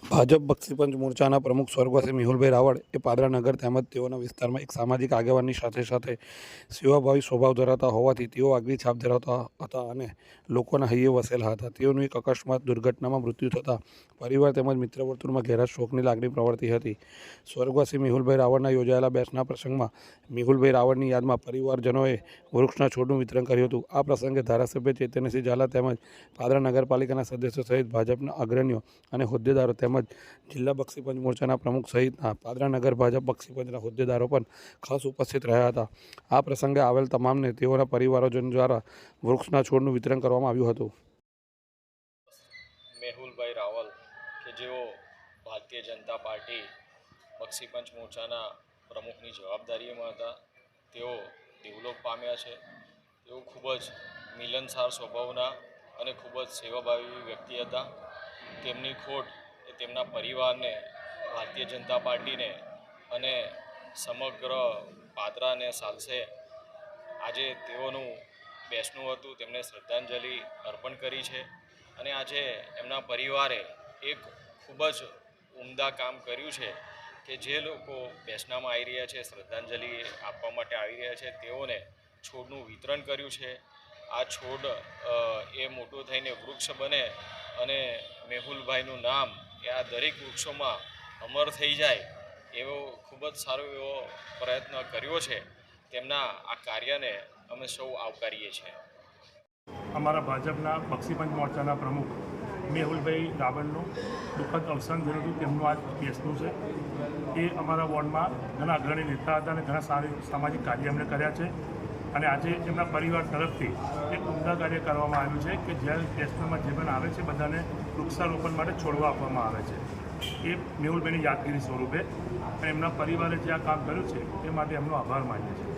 ભાજપ બક્ષીપંચ મોરચાના પ્રમુખ સ્વર્ગવાસી મેહુલભાઈ રાવળ એ પાદરા નગર તેમજ તેઓના વિસ્તારમાં એક સામાજિક આગેવાનની સાથે સાથે સેવાભાવી સ્વભાવ ધરાવતા હોવાથી તેઓ આગવી છાપ ધરાવતા હતા અને લોકોના હૈયે વસેલા હતા. તેઓનું એક અકસ્માત દુર્ઘટનામાં મૃત્યુ થતાં પરિવાર તેમજ મિત્ર વર્તુળમાં ઘેરા શોકની લાગણી પ્રવર્તી હતી. સ્વર્ગવાસી મેહુલભાઈ રાવળના યોજાયેલા બેસના પ્રસંગમાં મેહુલભાઈ રાવળની યાદમાં પરિવારજનોએ વૃક્ષના છોડનું વિતરણ કર્યું હતું. આ પ્રસંગે ધારાસભ્ય ચૈતન્યસિંહ ઝાલા તેમજ પાદરા નગરપાલિકાના સદસ્યો સહિત ભાજપના અગ્રણીઓ અને હોદ્દેદારો તેમજ જિલ્લા બક્ષીપંચ મોરચાના પ્રમુખ સહિતના પાદરા નગર ભાજપ બક્ષીપંચના હોદ્દેદારો પણ ખાસ ઉપસ્થિત રહ્યા હતા. આ પ્રસંગે આવેલ તમામને તેઓના પરિવારજનો દ્વારા વૃક્ષના છોડનું વિતરણ કરવામાં આવ્યું હતું. મેહુલભાઈ રાવલ કે જેઓ ભારતીય જનતા પાર્ટી બક્ષીપંચ મોરચાના પ્રમુખની જવાબદારીમાં હતા, તેઓ દેવલોક પામ્યા છે. તેઓ ખૂબ જ મિલનસાર સ્વભાવના અને ખૂબ જ સેવાભાવી વ્યક્તિ હતા. તેમની ખોટ એ તેમના પરિવારને, ભારતીય જનતા પાર્ટીને અને સમગ્ર પાદરાને સાલસે. આજે તેઓનું બેસણું હતું, તેમને શ્રદ્ધાંજલિ અર્પણ કરી છે અને આજે એમના પરિવારે એક ખૂબ જ ઉમદા કામ કર્યું છે કે જે લોકો બેસણામાં આવી રહ્યા છે, શ્રદ્ધાંજલિ આપવા માટે આવી રહ્યા છે, તેઓને છોડનું વિતરણ કર્યું છે. આ છોડ એ મોટો થઈને વૃક્ષ બને અને મેહુલભાઈનું નામ એ આ દરેક વૃક્ષોમાં અમર થઈ જાય એવો ખૂબ જ સારો એવો પ્રયત્ન કર્યો છે. તેમના આ કાર્યને અમે સૌ આવકારીએ છીએ. અમારા ભાજપના બક્ષીપંચ મોરચાના પ્રમુખ મેહુલભાઈ રાવળનું દુઃખદ અવસાન થયું હતું. તેમનું આજ બેસણું છે. એ અમારા વોર્ડમાં ઘણા અગ્રણી નેતા હતા અને ઘણા સારી સામાજિક કાર્ય એમણે કર્યા છે અને આજે એમના પરિવાર તરફથી એક ઉમદા કાર્ય કરવામાં આવ્યું છે કે જ્યારે બેસણામાં જે પણ આવે છે બધાને વૃક્ષારોપણ માટે છોડવા આપવામાં આવે છે. એ મેહુલભાઈની યાદગીરી સ્વરૂપે અને એમના પરિવારે જે આ કામ કર્યું છે એ માટે એમનો આભાર માનીએ છીએ.